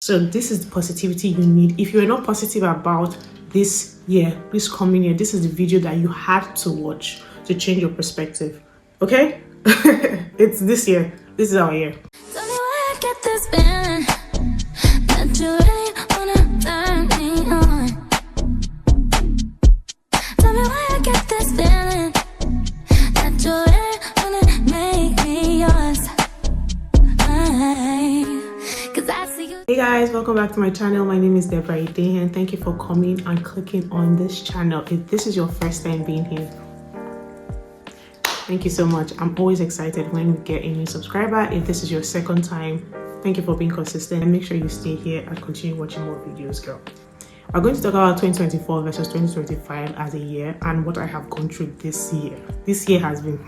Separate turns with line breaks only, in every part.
So this is the positivity you need. If you're not positive about this year, this coming year, this is the video that you had to watch to change your perspective. Okay? It's this year. This is our year.
Tell me why I get this feeling that you really wanna turn me on. Tell me why I get this feeling that you really wanna make me yours. Cause I see you.
Hey guys, welcome back to my channel. My name is Deborah Ide and thank you for coming and clicking on this channel. If this is your first time being here, thank you so much. I'm always excited when we get a new subscriber. If this is your second time, thank you for being consistent and make sure you stay here and continue watching more videos, girl. We're going to talk about 2024 versus 2025 as a year and what I have gone through this year. This year has been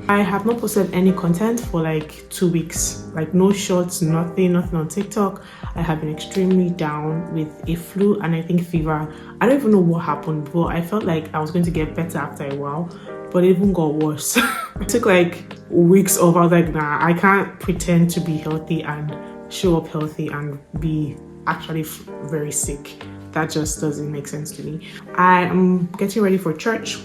I have not posted any content for like 2 weeks, like no shorts, nothing on TikTok. I have been extremely down with a flu and I think fever. I don't even know what happened, but I felt like I was going to get better after a while, but it even got worse. I took like weeks off. I was like, nah, I can't pretend to be healthy and show up healthy and be actually very sick. That just doesn't make sense to me. I am getting ready for church.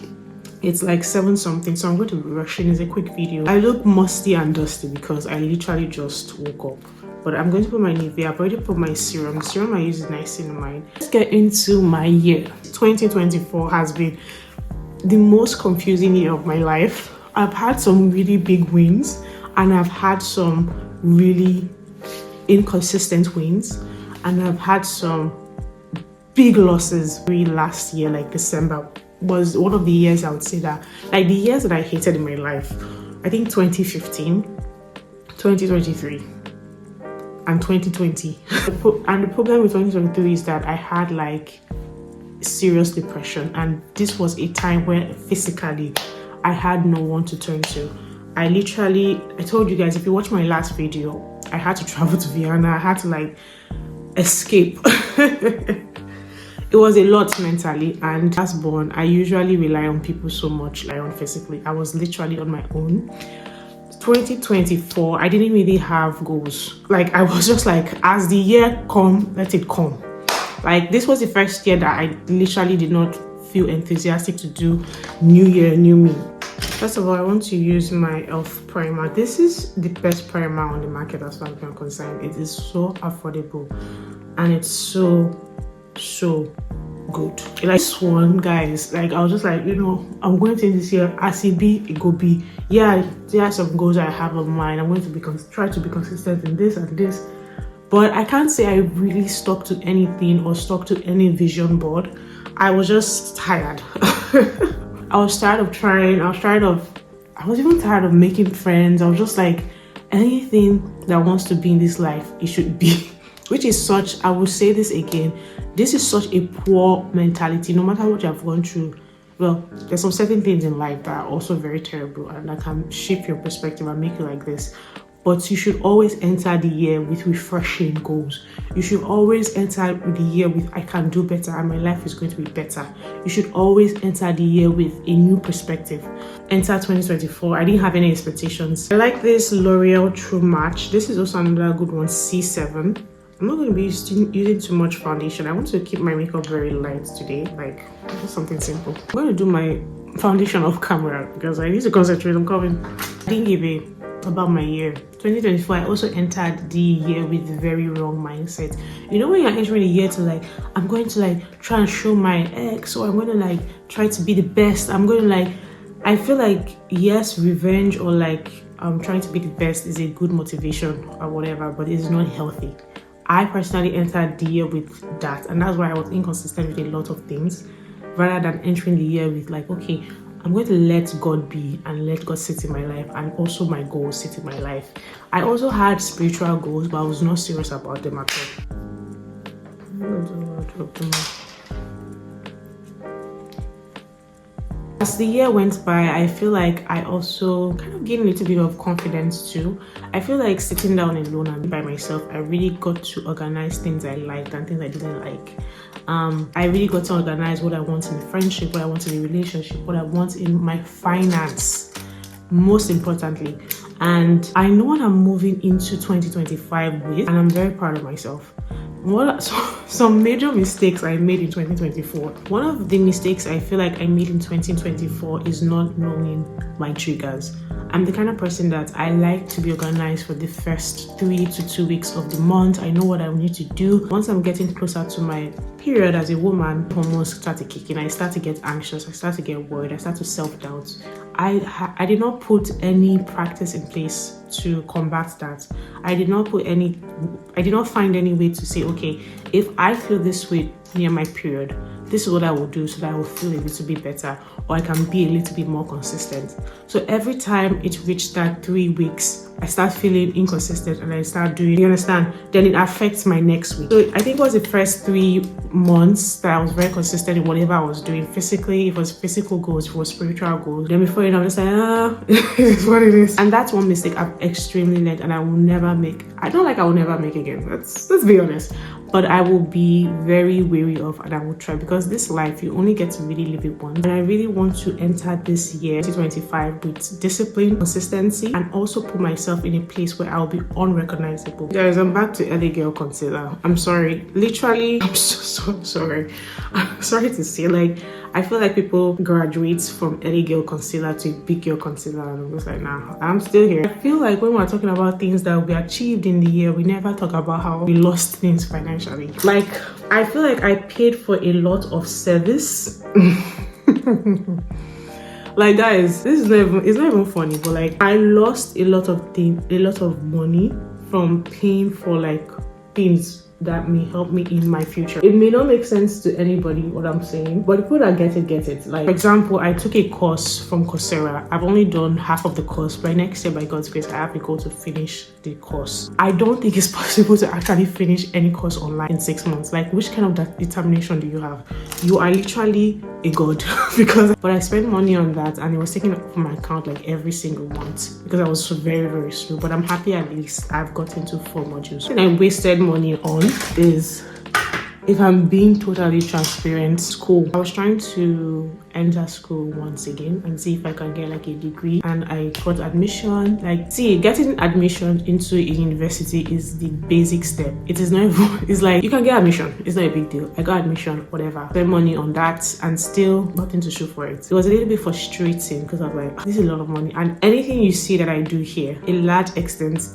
It's like 7 something, so I'm going to be rushing. It's a quick video. I look musty and dusty because I literally just woke up. But I'm going to put my Nivea. I've already put my serum. The serum I use is niacinamide. Let's get into my year. 2024 has been the most confusing year of my life. I've had some really big wins and I've had some really inconsistent wins and I've had some big losses. Last year, like December, was one of the years I would say that, like the years that I hated in my life. I think 2015, 2023 and 2020. And the problem with 2023 is that I had like serious depression, and this was a time where physically I had no one to turn to. I told you guys, if you watch my last video, I had to travel to Vienna. I had to like escape. It was a lot mentally, and as born, I usually rely on people so much, like on physically. I was literally on my own. 2024, I didn't really have goals. Like I was just like, as the year come, let it come. Like this was the first year that I literally did not feel enthusiastic to do new year, new me. First of all, I want to use my e.l.f. primer. This is the best primer on the market as far as I'm concerned. It is so affordable and it's so good. Like swan, guys. Like I was just like, I'm going to this year as it be, it go be. Yeah, there are some goals I have of mine. I'm going to try to be consistent in this and this. But I can't say I really stuck to anything or stuck to any vision board. I was just tired. I was tired of trying. I was even tired of making friends. I was just like, anything that wants to be in this life, it should be. Which is such, I will say this again, this is such a poor mentality. No matter what you have gone through, well, there's some certain things in life that are also very terrible and that can shape your perspective and make you like this. But you should always enter the year with refreshing goals. You should always enter the year with, I can do better and my life is going to be better. You should always enter the year with a new perspective. Enter 2024. I didn't have any expectations. I like this L'Oreal True Match. This is also another good one, C7. I'm not going to be using too much foundation. I want to keep my makeup very light today, like just something simple. I'm going to do my foundation off camera because I need to concentrate. I'm coming. I didn't give a about my year. 2024, I also entered the year with a very wrong mindset. You know when you're entering the year to like, I'm going to like try and show my ex, or I'm going to like try to be the best. I'm going to like, I feel like yes, revenge or like trying to be the best is a good motivation or whatever, but it's not healthy. I personally entered the year with that, and that's why I was inconsistent with a lot of things, rather than entering the year with like, okay, I'm going to let God be and let God sit in my life, and also my goals sit in my life. I also had spiritual goals, but I was not serious about them at all. As the year went by, I feel like I also kind of gained a little bit of confidence too. I feel like sitting down alone and by myself, I really got to organize things I liked and things I didn't like. I really got to organize what I want in a friendship, what I want in a relationship, what I want in my finance, most importantly. And I know what I'm moving into 2025 with, and I'm very proud of myself. Some major mistakes I made in 2024. One of the mistakes I feel like I made in 2024 is not knowing my triggers. I'm the kind of person that I like to be organized for the first 3 to 2 weeks of the month. I know what I need to do. Once I'm getting closer to my period as a woman, hormones start to kick in. I start to get anxious. I start to get worried. I start to self-doubt. I did not put any practice in place to combat that. I did not find any way to say, okay, if I feel this way near my period, this is what I will do so that I will feel a little bit better, or I can be a little bit more consistent. So every time it reached that 3 weeks, I start feeling inconsistent and I start doing, you understand? Then it affects my next week. So I think it was the first 3 months that I was very consistent in whatever I was doing. Physically, it was physical goals, it was spiritual goals. Then before you know, I'm just like, it is what it is. And that's one mistake I've extremely learned and I will never make. I don't like I will never make again. Let's be honest. But I will be very wary of and I will try, because this life, you only get to really live it once. And I really want to enter this year, 2025, with discipline, consistency, and also put myself in a place where I'll be unrecognizable. Guys, I'm back to LA Girl Concealer. I'm sorry. Literally, I'm so sorry. I'm sorry to say, like, I feel like people graduate from LA Girl Concealer to Big Girl Concealer, and I'm just like, nah, I'm still here. I feel like when we're talking about things that we achieved in the year, we never talk about how we lost things financially. Like, I feel like I paid for a lot of service. Like, guys, it's not even funny, but like, I lost a lot of money from paying for like things that may help me in my future. It may not make sense to anybody what I'm saying, but the people that get it. Like, for example, I took a course from Coursera. I've only done half of the course. By next year, by God's grace, I have a goal to finish the course. I don't think it's possible to actually finish any course online in 6 months. Like, which kind of determination do you have? You are literally a god. But I spent money on that and it was taken up from my account like every single month because I was very, very slow. But I'm happy at least I've got into 4 modules. And I wasted money on is, if I'm being totally transparent, school. I was trying to enter school once again and see if I can get like a degree, and I got admission. Like, see, getting admission into a university is the basic step. It is not even, it's like you can get admission, it's not a big deal. I got admission, whatever, spent money on that and still nothing to show for it. It was a little bit frustrating because I was like, this is a lot of money, and anything you see that I do here, a large extent,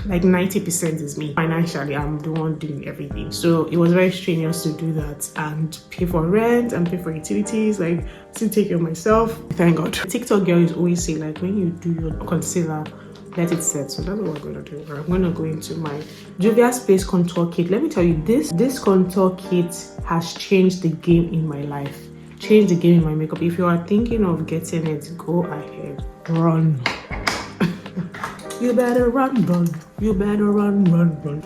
like 90% is me. Financially, I'm the one doing everything. So it was very strenuous to do that and pay for rent and pay for utilities, like to take care of myself. Thank God. TikTok girl is always say, like, when you do your concealer, let it set. So that's what I'm gonna do. I'm gonna go into my Juvia's Place contour kit. Let me tell you, this contour kit has changed the game in my life, changed the game in my makeup. If you are thinking of getting it, go ahead, run. You better run. You better run.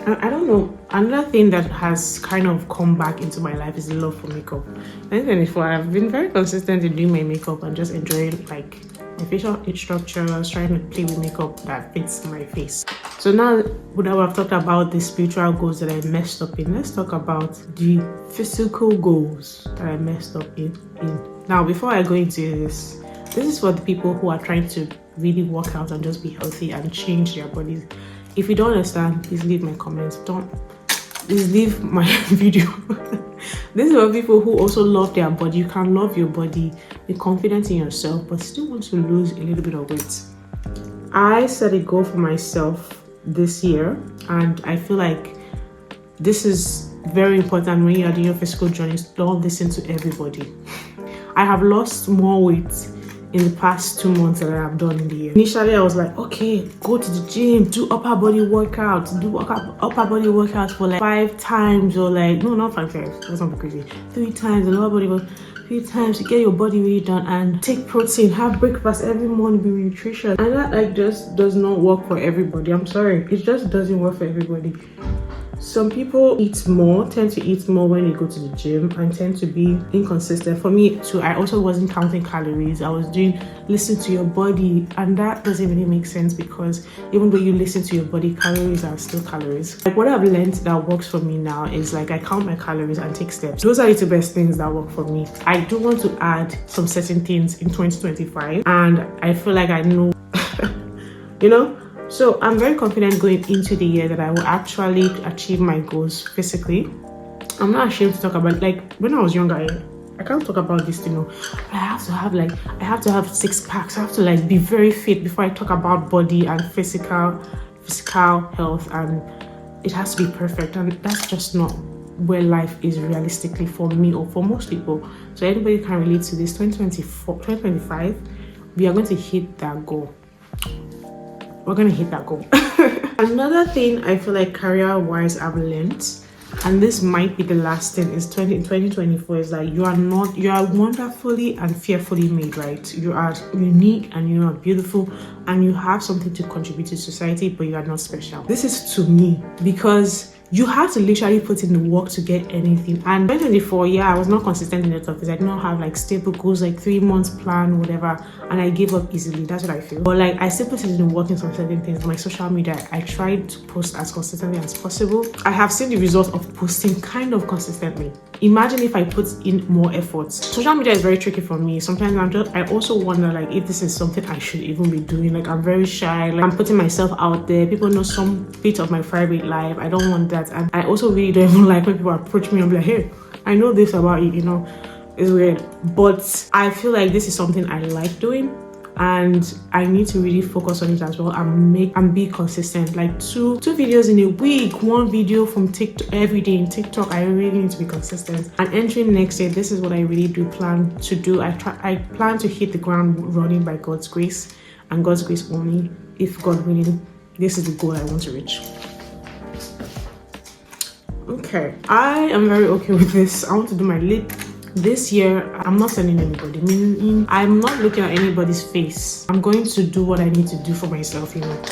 I don't know. Another thing that has kind of come back into my life is the love for makeup. 2024, I've been very consistent in doing my makeup and just enjoying like my facial structures, trying to play with makeup that fits my face. So now that I've talked about the spiritual goals that I messed up in, let's talk about the physical goals that I messed up in. Now, before I go into this is for the people who are trying to really work out and just be healthy and change their bodies. If you don't understand, please leave my comments. Please leave my video. This is for people who also love their body. You can love your body, be confident in yourself, but still want to lose a little bit of weight. I set a goal for myself this year, and I feel like this is very important when you are doing your physical journeys. Don't listen to everybody. I have lost more weight in the past 2 months that I have done in the year. Initially, I was like, okay, go to the gym, do upper body workouts, upper body workouts for like 5 times, or like, no, not 5 times, that's not crazy, 3 times, and upper body work 3 times to get your body really done, and take protein, have breakfast every morning, be nutrition. And that like just does not work for everybody. I'm sorry, it just doesn't work for everybody. Some people tend to eat more when they go to the gym and tend to be inconsistent. For me too, I also wasn't counting calories. I was doing listen to your body, and that doesn't really make sense because even though you listen to your body, calories are still calories. Like, what I've learned that works for me now is like I count my calories and take steps. Those are the 2 best things that work for me. I do want to add some certain things in 2025, and I feel like I know, you know. So I'm very confident going into the year that I will actually achieve my goals physically. I'm not ashamed to talk about, like, when I was younger, I can't talk about this, you know. I have to have 6 packs. I have to like be very fit before I talk about body and physical health, and it has to be perfect, and that's just not where life is realistically for me or for most people. So anybody can relate to this. 2025, we are going to hit that goal. We're going to hit that goal. Another thing I feel like career wise I've learned, and this might be the last thing, is 2024 is that you are wonderfully and fearfully made, right? You are unique and you are beautiful and you have something to contribute to society, but you are not special. This is to me because you have to literally put in the work to get anything. And 2024, yeah, I was not consistent in the office. I did not have like stable goals, like 3 months plan, whatever, and I gave up easily. That's what I feel. But like I still put in the work in some certain things. My social media, I tried to post as consistently as possible. I have seen the result of posting kind of consistently. Imagine if I put in more effort. Social media is very tricky for me. Sometimes I also wonder like if this is something I should even be doing. Like I'm very shy. Like I'm putting myself out there. People know some bit of my private life. I don't want that. And I also really don't even like when people approach me and be like, hey, I know this about you, you know. It's weird. But I feel like this is something I like doing, and I need to really focus on it as well and be consistent. Like two videos in a week, 1 video from TikTok every day in TikTok. I really need to be consistent. And entering next year, this is what I really do plan to do. I plan to hit the ground running by God's grace and God's grace only. If God willing, this is the goal I want to reach. Okay, I am very okay with this. I want to do my lip. This year, I'm not sending anybody. Meaning, I'm not looking at anybody's face. I'm going to do what I need to do for myself, you know.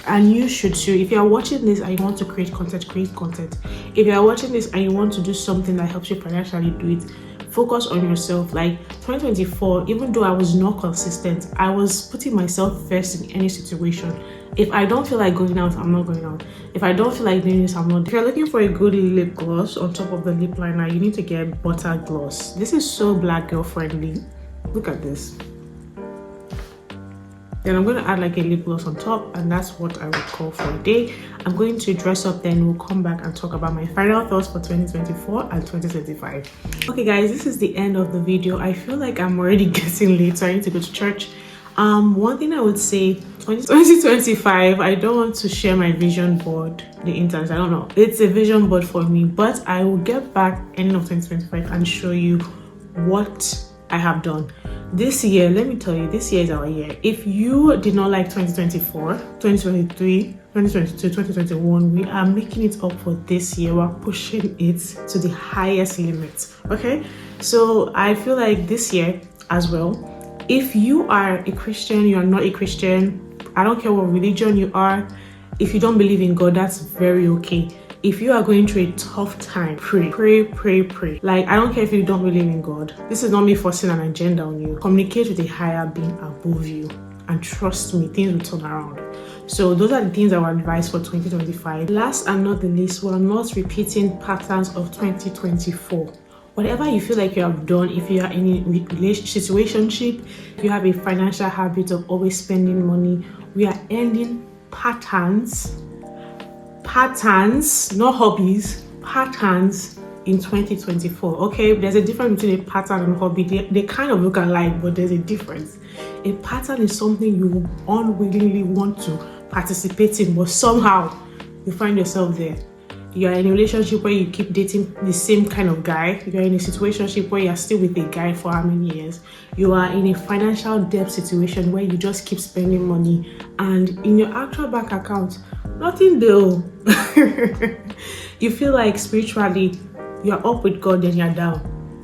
And you should too. If you are watching this and you want to create content, create content. If you are watching this and you want to do something that helps you financially, do it. Focus on yourself. Like 2024, even though I was not consistent, I was putting myself first in any situation. If I don't feel like going out, I'm not going out. If I don't feel like doing this, I'm not. If you're looking for a good lip gloss on top of the lip liner, you need to get Butter Gloss. This is so black girl friendly. Look at this. Then I'm going to add like a lip gloss on top, and that's what I would call for a day. I'm going to dress up, then we'll come back and talk about my final thoughts for 2024 and 2025. Okay guys, this is the end of the video. I feel like I'm already getting late, so I need to go to church. One thing I would say, 2025, I don't want to share my vision board, the internet, I don't know. It's a vision board for me, but I will get back ending of 2025 and show you what I have done. This year, let me tell you, this year is our year. If you did not like 2024, 2023, 2022, 2021, we are making it up for this year. We're pushing it to the highest limit. Okay, so I feel like this year as well, if you are a Christian, you are not a Christian, I don't care what religion you are, if you don't believe in God, that's very okay. If you are going through a tough time, pray. Like, I don't care if you don't believe in God. This is not me forcing an agenda on you. Communicate with a higher being above you, and trust me, things will turn around. So those are the things I would advise for 2025. Last and not the least, we're not repeating patterns of 2024. Whatever you feel like you have done, if you are in a situationship, if you have a financial habit of always spending money, we are ending patterns, not hobbies, patterns in 2024. Okay, there's a difference between a pattern and hobby. They kind of look alike, but there's a difference. A pattern is something you unwillingly want to participate in, but somehow you find yourself there. You're in a relationship where you keep dating the same kind of guy. You're in a situationship where you're still with a guy for how many years. You are in a financial debt situation where you just keep spending money, and in your actual bank account, nothing though. You feel like spiritually you're up with God, then you're down.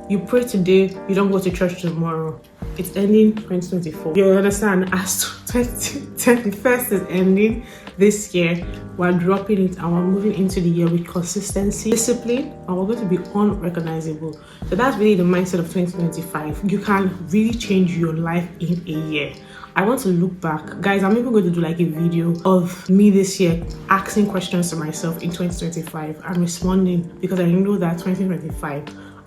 You pray today, you don't go to church tomorrow. It's ending 2024. You understand? As 2021 is ending this year, we're dropping it and we're moving into the year with consistency, discipline, and we're going to be unrecognizable. So that's really the mindset of 2025. You can really change your life in a year. I want to look back. Guys, I'm even going to do like a video of me this year asking questions to myself in 2025 and responding, because I know that 2025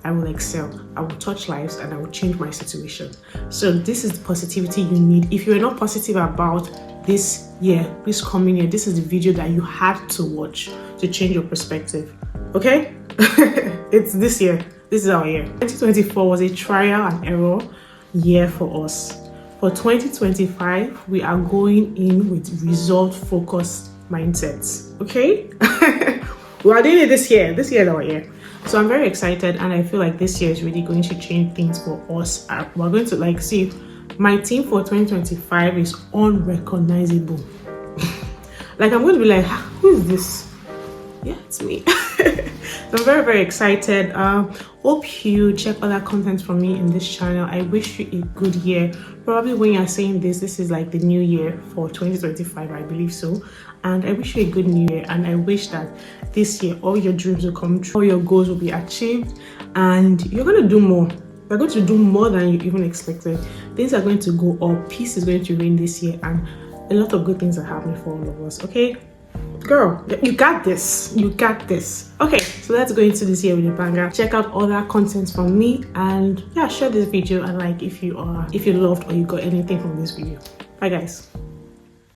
I will excel, I will touch lives, and I will change my situation. So this is the positivity you need. If you're not positive about this year, this coming year, this is the video that you had to watch to change your perspective. Okay? It's this year. This is our year. 2024 was a trial and error year for us. For 2025, we are going in with result-focused mindsets. Okay? We are doing it this year. This year is our year. So I'm very excited, and I feel like this year is really going to change things for us. We're going to see, my team for 2025 is unrecognizable. I'm going to be like, who is this? Yeah, it's me. So I'm very, very excited. Hope you check other content from me in this channel. I wish you a good year. Probably when you're saying this is like the new year for 2025, I believe so. And I wish you a good new year, and I wish that this year all your dreams will come true, all your goals will be achieved, and you're going to do more. You're going to do more than you even expected. Things are going to go up, peace is going to reign this year, and a lot of good things are happening for all of us. Okay, girl, you got this. You got this. Okay, so let's go into this year with a banger. Check out other content from me, and yeah, share this video and if you loved or you got anything from this video. Bye guys.